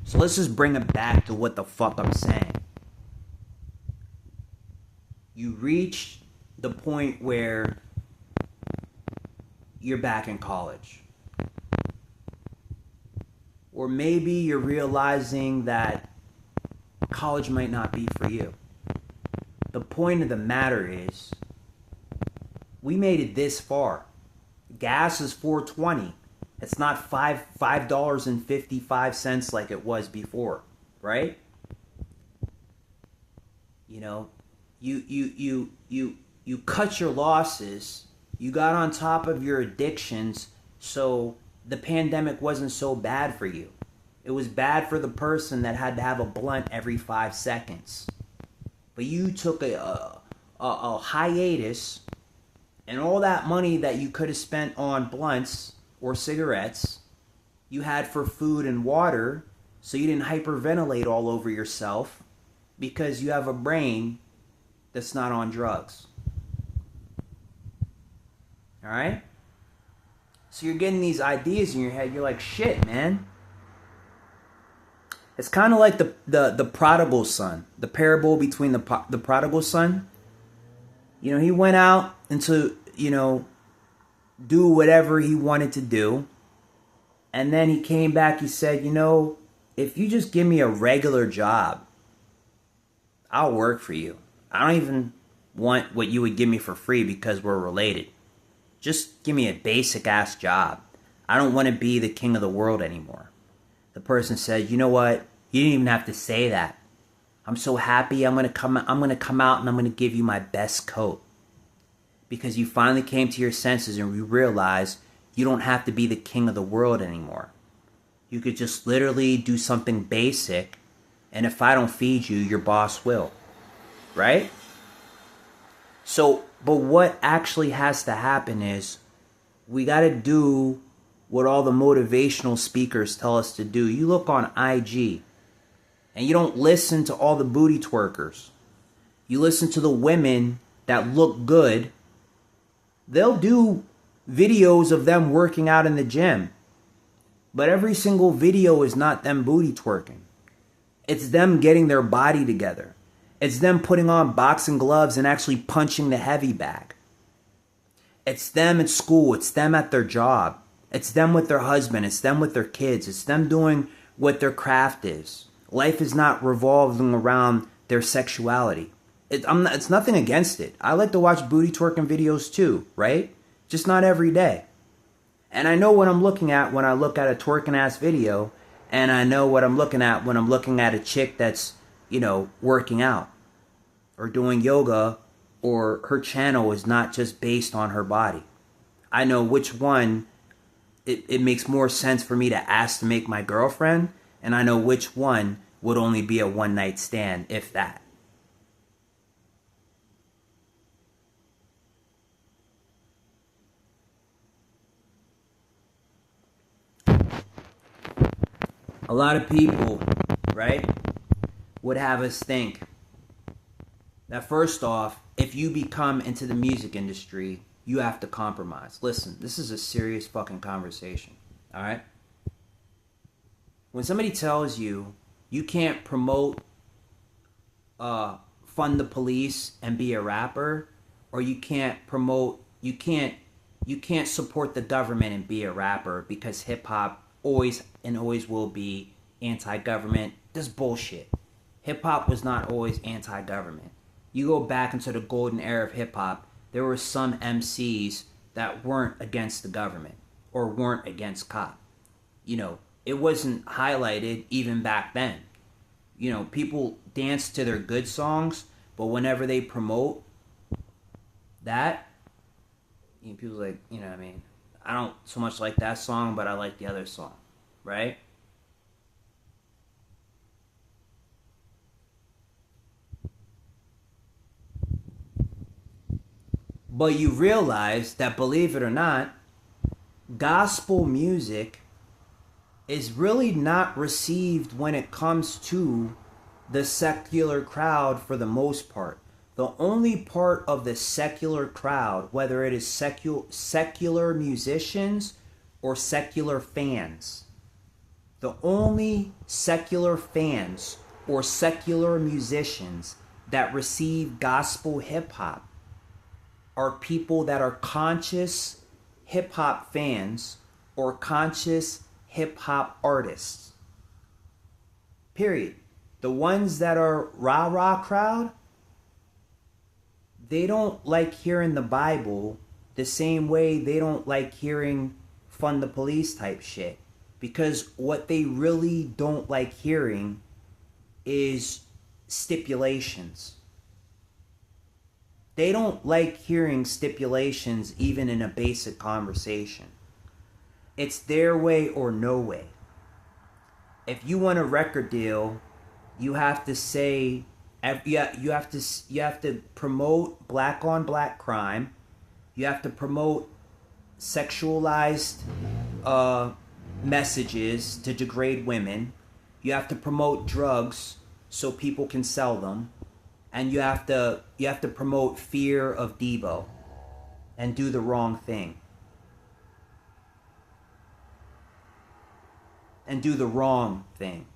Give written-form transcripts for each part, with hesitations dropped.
So let's just bring it back to what the fuck I'm saying. You reach the point where you're back in college. Or maybe you're realizing that college might not be for you. The point of the matter is, we made it this far. Gas is $4.20. It's not $5.55 like it was before, right? You know, you cut your losses. You got on top of your addictions, so the pandemic wasn't so bad for you. It was bad for the person that had to have a blunt every 5 seconds. But you took a hiatus, and all that money that you could have spent on blunts or cigarettes, you had for food and water, so you didn't hyperventilate all over yourself because you have a brain that's not on drugs. All right? So you're getting these ideas in your head. You're like, shit, man. It's kind of like the prodigal son, the parable between the prodigal son. You know, he went out into, do whatever he wanted to do. And then he came back, he said, if you just give me a regular job, I'll work for you. I don't even want what you would give me for free because we're related. Just give me a basic ass job. I don't want to be the king of the world anymore. The person said, you know what? You didn't even have to say that. I'm so happy. I'm gonna come out and I'm gonna give you my best coat. Because you finally came to your senses and you realized you don't have to be the king of the world anymore. You could just literally do something basic, and if I don't feed you, your boss will. Right? So, but what actually has to happen is we got to do what all the motivational speakers tell us to do. You look on IG and you don't listen to all the booty twerkers. You listen to the women that look good. They'll do videos of them working out in the gym. But every single video is not them booty twerking. It's them getting their body together. It's them putting on boxing gloves and actually punching the heavy bag. It's them at school. It's them at their job. It's them with their husband. It's them with their kids. It's them doing what their craft is. Life is not revolving around their sexuality. It's nothing against it. I like to watch booty twerking videos too, right? Just not every day. And I know what I'm looking at when I look at a twerking ass video, and I know what I'm looking at when I'm looking at a chick that's, working out or doing yoga, or her channel is not just based on her body. I know which one it makes more sense for me to ask to make my girlfriend, and I know which one would only be a one-night stand, if that. A lot of people, right, would have us think that first off, if you become into the music industry, you have to compromise. Listen, this is a serious fucking conversation, all right? When somebody tells you you can't promote fund the police and be a rapper, or you can't support the government and be a rapper because hip hop always and always will be anti-government. This is bullshit. Hip hop was not always anti-government. You go back into the golden era of hip hop, there were some MCs that weren't against the government or weren't against cop. It wasn't highlighted even back then. People dance to their good songs, but whenever they promote that, people's like, I don't so much like that song, but I like the other song, right? But you realize that, believe it or not, gospel music is really not received when it comes to the secular crowd for the most part. The only part of the secular crowd, whether it is secular musicians or secular fans, The only secular fans or secular musicians that receive gospel hip hop are people that are conscious hip hop fans or conscious hip hop artists. Period. The ones that are rah-rah crowd, they don't like hearing the Bible the same way they don't like hearing fund the police type shit. Because what they really don't like hearing is stipulations. They don't like hearing stipulations even in a basic conversation. It's their way or no way. If you want a record deal, you have to say, you have to promote black on black crime. You have to promote sexualized messages to degrade women. You have to promote drugs so people can sell them, and you have to promote fear of Debo and do the wrong thing. And do the wrong thing.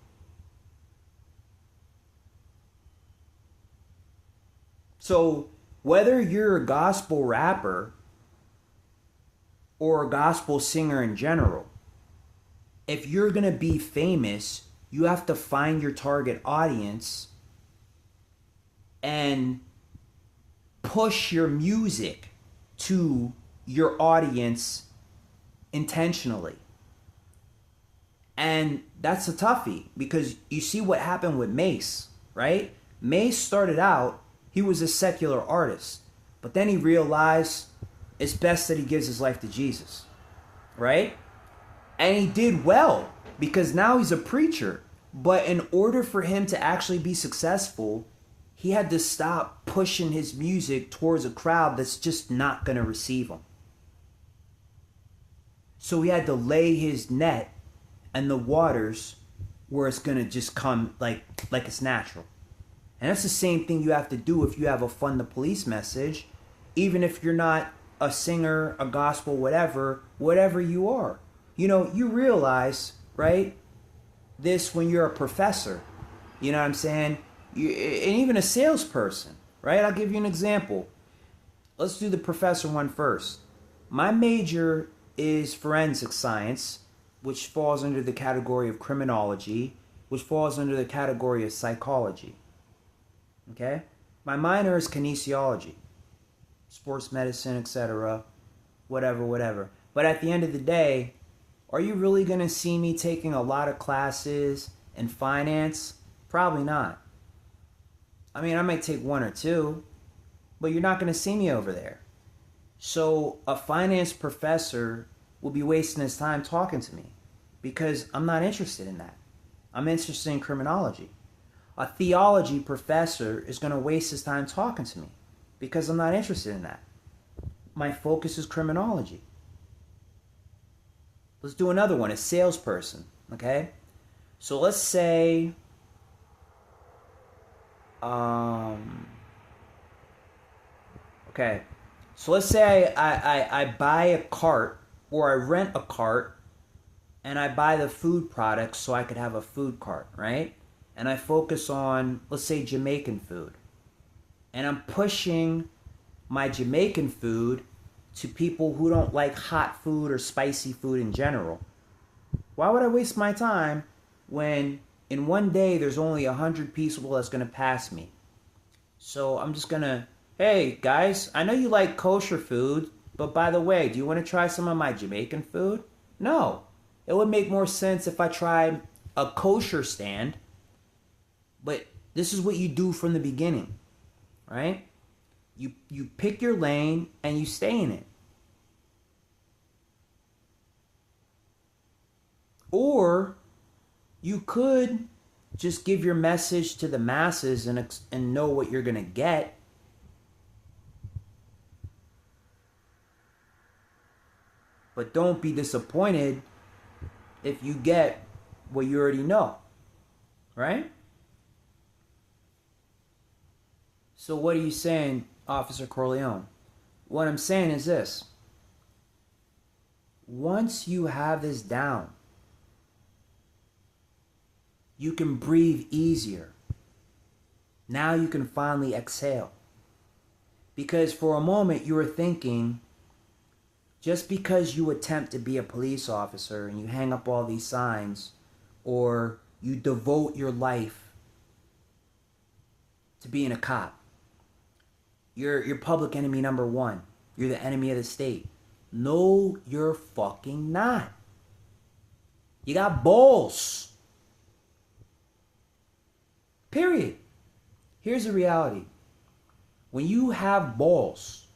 So whether you're a gospel rapper or a gospel singer in general, if you're going to be famous, you have to find your target audience and push your music to your audience intentionally. And that's a toughie, because you see what happened with Mace, right? Mace started out, he was a secular artist, but then he realized it's best that he gives his life to Jesus, right? And he did well, because now he's a preacher. But in order for him to actually be successful, he had to stop pushing his music towards a crowd that's just not going to receive him. So he had to lay his net and the waters where it's going to just come like it's natural. And that's the same thing you have to do if you have a fund the police message, even if you're not a singer, a gospel, whatever you are. You know, you realize, right, this when you're a professor, you know what I'm saying? And even a salesperson, right? I'll give you an example. Let's do the professor one first. My major is forensic science, which falls under the category of criminology, which falls under the category of psychology. Okay? My minor is kinesiology, sports medicine, etc., whatever. But at the end of the day, are you really going to see me taking a lot of classes in finance? Probably not. I mean, I might take one or two, but you're not going to see me over there. So a finance professor will be wasting his time talking to me because I'm not interested in that. I'm interested in criminology. A theology professor is going to waste his time talking to me because I'm not interested in that. My focus is criminology. Let's do another one, a salesperson, okay? So let's say, okay. So let's say I buy a cart, or I rent a cart, and I buy the food products so I could have a food cart, right? And I focus on, let's say, Jamaican food. And I'm pushing my Jamaican food to people who don't like hot food or spicy food in general. Why would I waste my time when in one day there's only 100 people that's going to pass me? So I'm just going to, hey guys, I know you like kosher food, but by the way, do you want to try some of my Jamaican food? No. It would make more sense if I tried a kosher stand, but this is what you do from the beginning, right? You pick your lane and you stay in it. Or you could just give your message to the masses and know what you're going to get. But don't be disappointed if you get what you already know, right? So what are you saying, Officer Corleone? What I'm saying is this. Once you have this down, You can breathe easier. Now you can finally exhale. Because for a moment you were thinking, just because you attempt to be a police officer and you hang up all these signs, or you devote your life to being a cop, you're public enemy number one. You're the enemy of the state. No, you're fucking not. You got balls. Period. Here's the reality. When you have balls,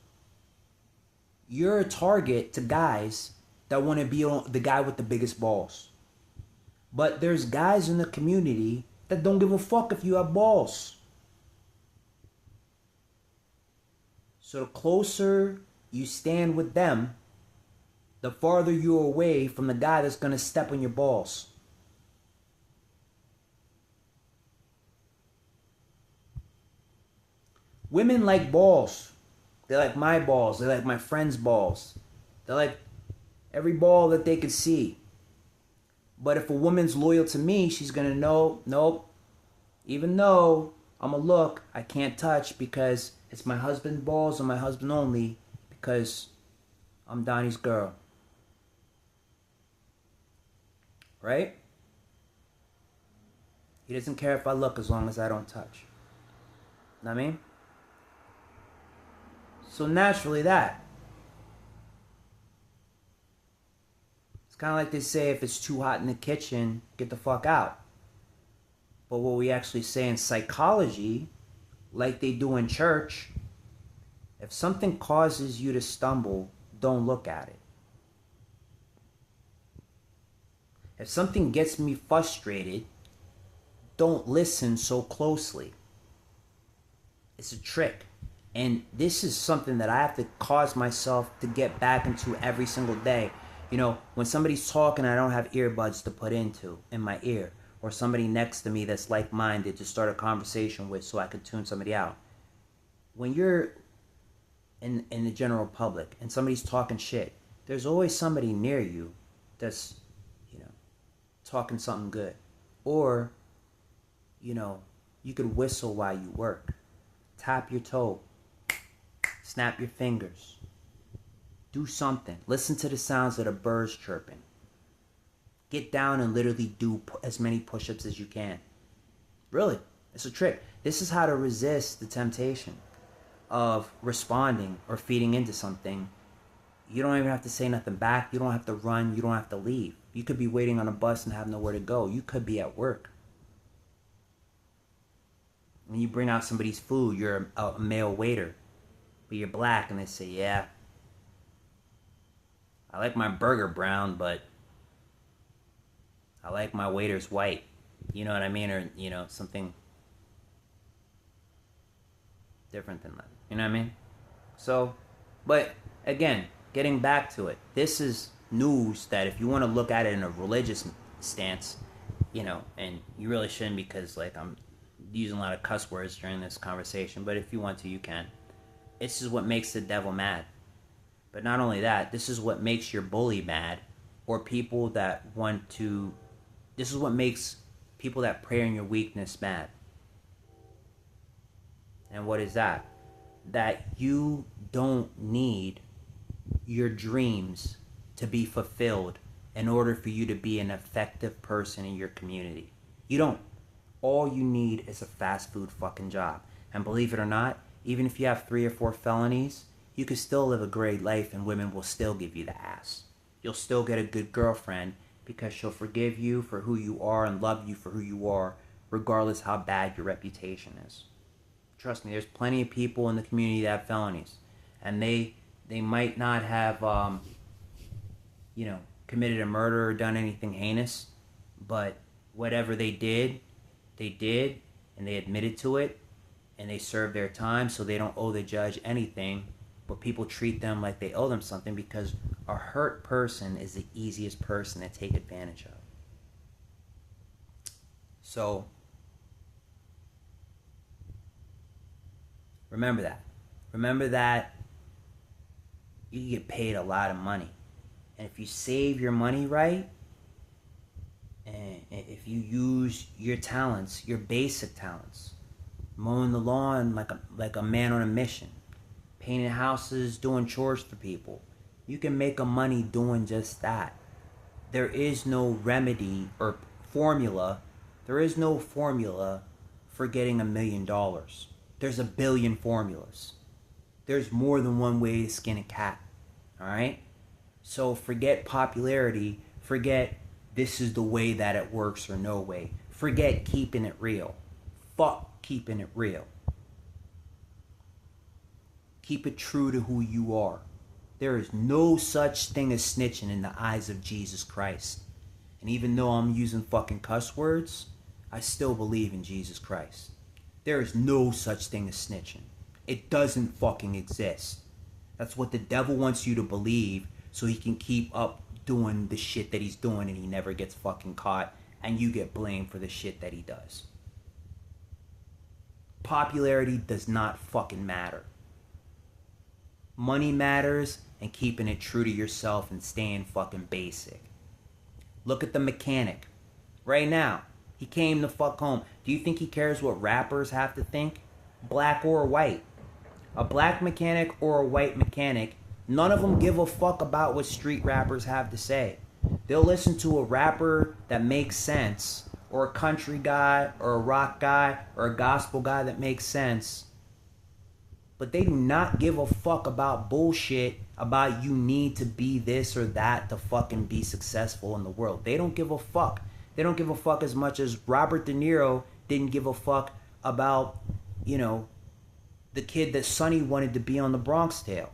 you're a target to guys that want to be the guy with the biggest balls. But there's guys in the community that don't give a fuck if you have balls. So the closer you stand with them, the farther you're away from the guy that's going to step on your balls. Women like balls. They like my balls. They like my friend's balls. They like every ball that they could see. But if a woman's loyal to me, she's going to know, nope, even though I'm a look, I can't touch because it's my husband's balls and my husband only, because I'm Donnie's girl. Right? He doesn't care if I look as long as I don't touch. Know what I mean? So naturally that. It's kind of like they say, if it's too hot in the kitchen, get the fuck out. But what we actually say in psychology, like they do in church, if something causes you to stumble, don't look at it. If something gets me frustrated, don't listen so closely. It's a trick. And this is something that I have to cause myself to get back into every single day. You know, when somebody's talking, I don't have earbuds to put in my ear. Or somebody next to me that's like-minded to start a conversation with so I could tune somebody out. When you're in the general public and somebody's talking shit, there's always somebody near you that's, talking something good. Or, you could whistle while you work. Tap your toe. Snap your fingers. Do something. Listen to the sounds of the birds chirping. Get down and literally do as many push-ups as you can. Really, it's a trick. This is how to resist the temptation of responding or feeding into something. You don't even have to say nothing back. You don't have to run. You don't have to leave. You could be waiting on a bus and have nowhere to go. You could be at work. When you bring out somebody's food, you're a male waiter, but you're black, and they say, yeah, I like my burger brown, but I like my waiters white. You know what I mean? Or, something different than that. You know what I mean? So, but again, getting back to it, this is news that if you want to look at it in a religious stance, and you really shouldn't, because I'm using a lot of cuss words during this conversation, but if you want to, you can. This is what makes the devil mad. But not only that, this is what makes your bully mad, or people that want to, this is what makes people that prey on your weakness mad. And what is that? That you don't need your dreams to be fulfilled in order for you to be an effective person in your community. You don't. All you need is a fast food fucking job. And believe it or not, even if you have 3 or 4 felonies, you can still live a great life and women will still give you the ass. You'll still get a good girlfriend because she'll forgive you for who you are and love you for who you are, regardless how bad your reputation is. Trust me, there's plenty of people in the community that have felonies. And they might not have, committed a murder or done anything heinous, but whatever they did, and they admitted to it, and they served their time, so they don't owe the judge anything, but people treat them like they owe them something because a hurt person is the easiest person to take advantage of. So, remember that. Remember that you get paid a lot of money. And if you save your money right, and if you use your talents, your basic talents, mowing the lawn like a man on a mission, painting houses, doing chores for people, you can make a money doing just that. There is no remedy or formula. There is no formula for getting $1 million. There's 1 billion formulas. There's more than one way to skin a cat. All right? So forget popularity. Forget this is the way that it works or no way. Forget keeping it real. Fuck keeping it real. Keep it true to who you are. There is no such thing as snitching in the eyes of Jesus Christ. And even though I'm using fucking cuss words, I still believe in Jesus Christ. There is no such thing as snitching. It doesn't fucking exist. That's what the devil wants you to believe so he can keep up doing the shit that he's doing and he never gets fucking caught and you get blamed for the shit that he does. Popularity does not fucking matter. Money matters and keeping it true to yourself and staying fucking basic. Look at the mechanic. Right now, he came the fuck home. Do you think he cares what rappers have to think? Black or white? A black mechanic or a white mechanic, none of them give a fuck about what street rappers have to say. They'll listen to a rapper that makes sense, or a country guy, or a rock guy, or a gospel guy that makes sense. But they do not give a fuck about bullshit about you need to be this or that to fucking be successful in the world. They don't give a fuck. They don't give a fuck as much as Robert De Niro didn't give a fuck about, the kid that Sonny wanted to be on The Bronx Tale.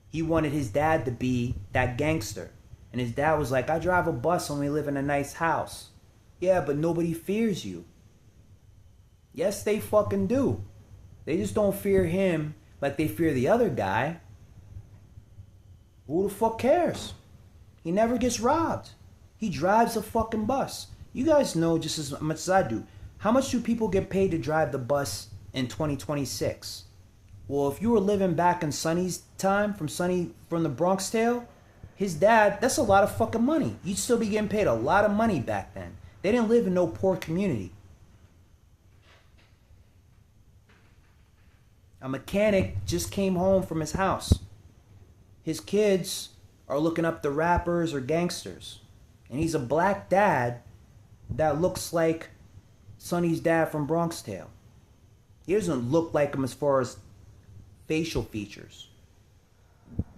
He wanted his dad to be that gangster. And his dad was like, I drive a bus and we live in a nice house. Yeah, but nobody fears you. Yes, they fucking do. They just don't fear him like they fear the other guy. Who the fuck cares? He never gets robbed. He drives a fucking bus. You guys know just as much as I do. How much do people get paid to drive the bus in 2026? Well, if you were living back in Sonny's time, from The Bronx Tale, his dad, that's a lot of fucking money. You'd still be getting paid a lot of money back then. They didn't live in no poor community. A mechanic just came home from his house. His kids are looking up the rappers or gangsters. And he's a black dad that looks like Sonny's dad from Bronx Tale. He doesn't look like him as far as facial features.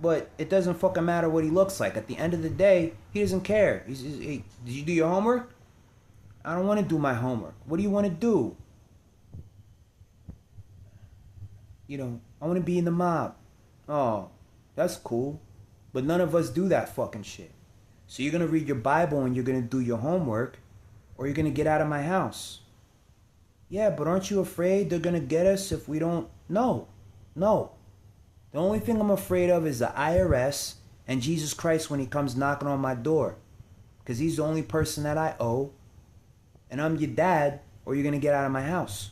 But it doesn't fucking matter what he looks like. At the end of the day, he doesn't care. Hey, did you do your homework? I don't want to do my homework. What do you want to do? I want to be in the mob. Oh, that's cool. But none of us do that fucking shit. So you're going to read your Bible and you're going to do your homework, or you're going to get out of my house. Yeah, but aren't you afraid they're going to get us if we don't? No. The only thing I'm afraid of is the IRS and Jesus Christ when he comes knocking on my door. Because he's the only person that I owe. And I'm your dad, or you're going to get out of my house.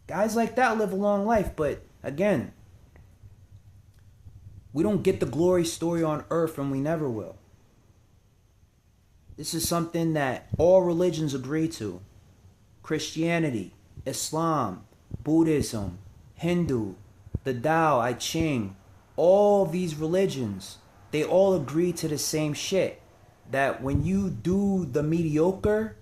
Guys like that live a long life, but again, we don't get the glory story on earth and we never will. This is something that all religions agree to. Christianity, Islam, Buddhism, Hindu, the Tao, I Ching, all these religions, they all agree to the same shit. That when you do the mediocre,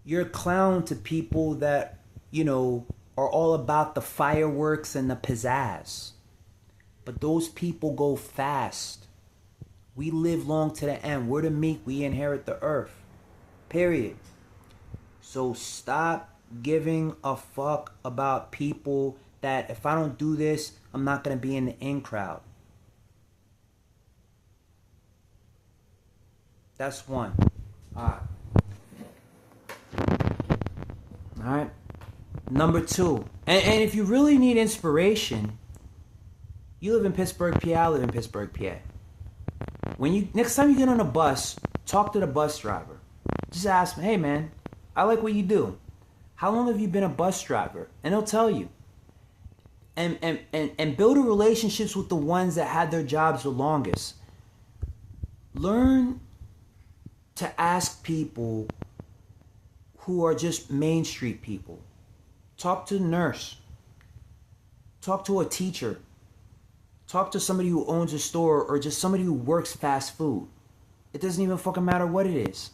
you're a clown to people that, are all about the fireworks and the pizzazz. But those people go fast. We live long to the end. We're the meek. We inherit the earth. Period. So stop giving a fuck about people that if I don't do this, I'm not going to be in the in crowd. That's one. All right. Number two. And if you really need inspiration, you live in Pittsburgh, PA. I live in Pittsburgh, PA. Next time you get on a bus, talk to the bus driver. Just ask him, hey man, I like what you do. How long have you been a bus driver? And he'll tell you. And build relationships with the ones that had their jobs the longest. Learn to ask people who are just Main Street people. Talk to a nurse. Talk to a teacher. Talk to somebody who owns a store or just somebody who works fast food. It doesn't even fucking matter what it is.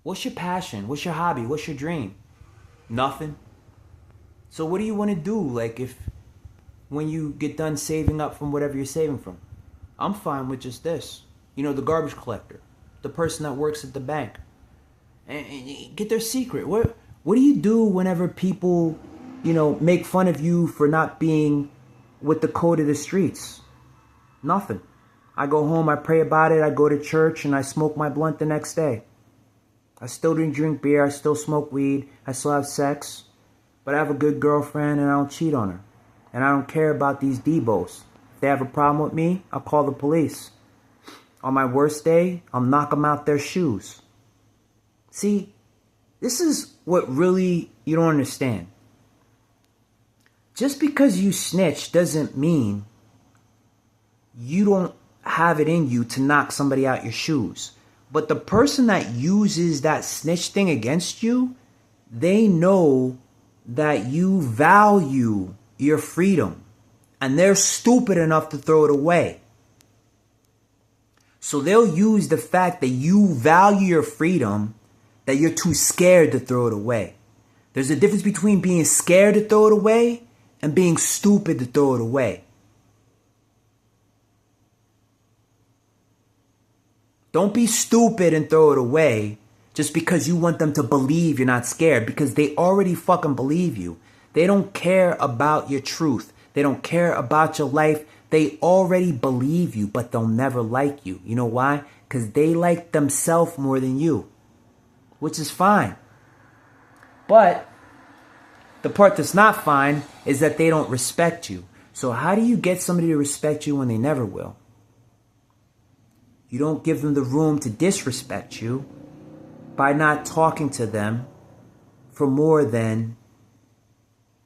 What's your passion? What's your hobby? What's your dream? Nothing. So what do you want to do? Like when you get done saving up from whatever you're saving from? I'm fine with just this. You know, the garbage collector, the person that works at the bank. And get their secret. What do you do whenever people, you know, make fun of you for not being with the code of the streets? Nothing. I go home, I pray about it, I go to church, and I smoke my blunt the next day. I still drink beer, I still smoke weed, I still have sex, but I have a good girlfriend and I don't cheat on her. And I don't care about these Debos. If they have a problem with me, I'll call the police. On my worst day, I'll knock them out their shoes. See, this is what really you don't understand. Just because you snitch doesn't mean you don't have it in you to knock somebody out your shoes. But the person that uses that snitch thing against you, they know that you value your freedom. And they're stupid enough to throw it away. So they'll use the fact that you value your freedom, that you're too scared to throw it away. There's a difference between being scared to throw it away and being stupid to throw it away. Don't be stupid and throw it away just because you want them to believe you're not scared, because they already fucking believe you. They don't care about your truth. They don't care about your life. They already believe you, but they'll never like you. You know why? Because they like themselves more than you, which is fine. But the part that's not fine is that they don't respect you. So how do you get somebody to respect you when they never will? You don't give them the room to disrespect you by not talking to them for more than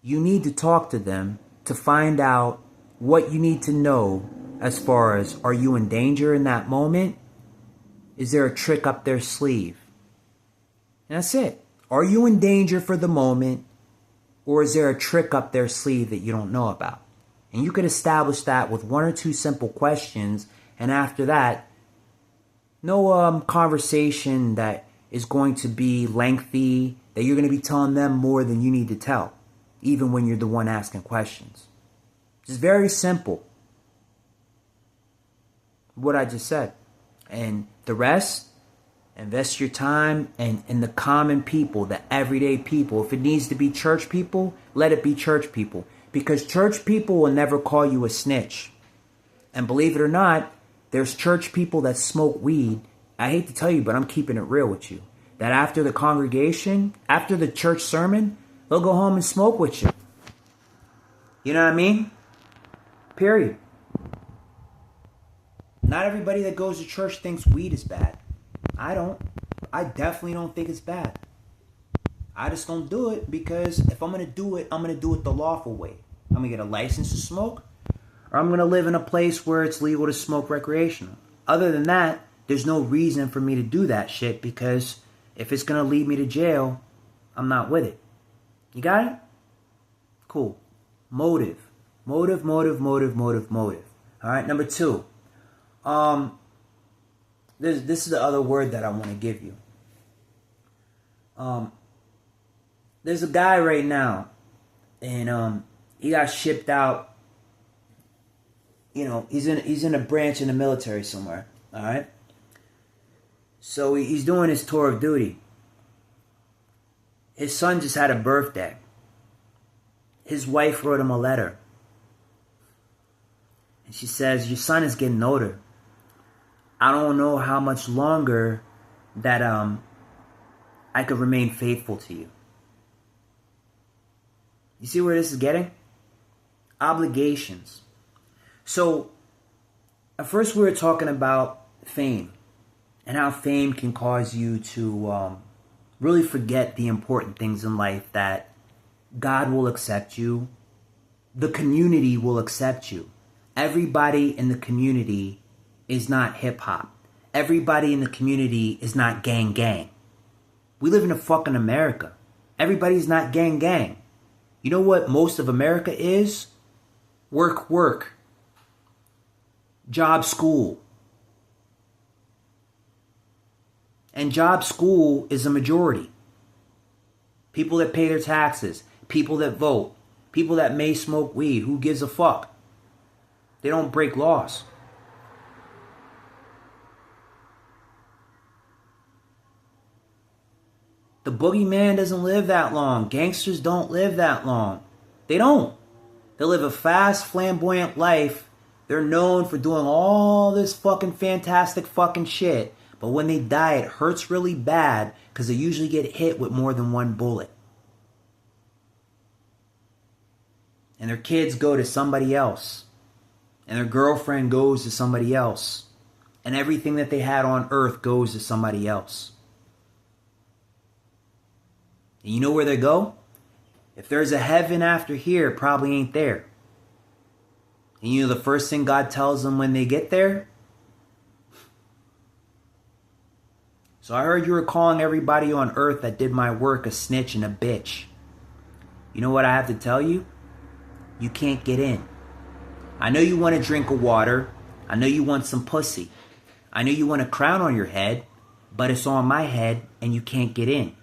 you need to talk to them to find out what you need to know as far as, are you in danger in that moment? Is there a trick up their sleeve? And that's it. Are you in danger for the moment, or is there a trick up their sleeve that you don't know about? And you could establish that with one or two simple questions, and after that, no conversation that is going to be lengthy, that you're going to be telling them more than you need to tell, even when you're the one asking questions. It's very simple, what I just said. And the rest, invest your time in the common people, the everyday people. If it needs to be church people, let it be church people. Because church people will never call you a snitch. And believe it or not, there's church people that smoke weed. I hate to tell you, but I'm keeping it real with you. That after the congregation, after the church sermon, they'll go home and smoke with you. You know what I mean? Period. Not everybody that goes to church thinks weed is bad. I don't. I definitely don't think it's bad. I just don't do it because if I'm going to do it, I'm going to do it the lawful way. I'm going to get a license to smoke, or I'm going to live in a place where it's legal to smoke recreational. Other than that, there's no reason for me to do that shit, because if it's going to lead me to jail, I'm not with it. You got it? Cool. Motive. Motive. All right, number 2. This is the other word that I want to give you. There's a guy right now, and he got shipped out. You know, he's in a branch in the military somewhere. All right. So he's doing his tour of duty. His son just had a birthday. His wife wrote him a letter. And she says, your son is getting older. I don't know how much longer that I could remain faithful to you. You see where this is getting? Obligations. So, at first we were talking about fame and how fame can cause you to really forget the important things in life, that God will accept you. The community will accept you. Everybody in the community is not hip hop. Everybody in the community is not gang gang. We live in a fucking America. Everybody's not gang gang. You know what most of America is? Work, work. Job, school. And job, school is a majority. People that pay their taxes. People that vote. People that may smoke weed. Who gives a fuck? They don't break laws. The boogeyman doesn't live that long. Gangsters don't live that long. They don't. They live a fast, flamboyant life. They're known for doing all this fucking fantastic fucking shit. But when they die, it hurts really bad because they usually get hit with more than one bullet. And their kids go to somebody else. And their girlfriend goes to somebody else. And everything that they had on earth goes to somebody else. And you know where they go? If there's a heaven after here, it probably ain't there. And you know the first thing God tells them when they get there? So I heard you were calling everybody on earth that did my work a snitch and a bitch. You know what I have to tell you? You can't get in. I know you want a drink of water. I know you want some pussy. I know you want a crown on your head, but it's on my head and you can't get in.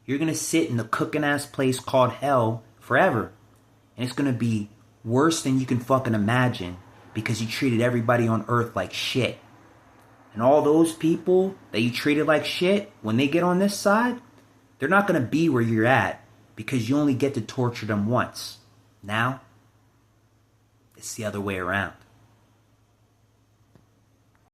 You're going to sit in the cooking ass place called hell forever. And it's going to be worse than you can fucking imagine because you treated everybody on earth like shit. And all those people that you treated like shit, when they get on this side, they're not going to be where you're at because you only get to torture them once. Now, it's the other way around.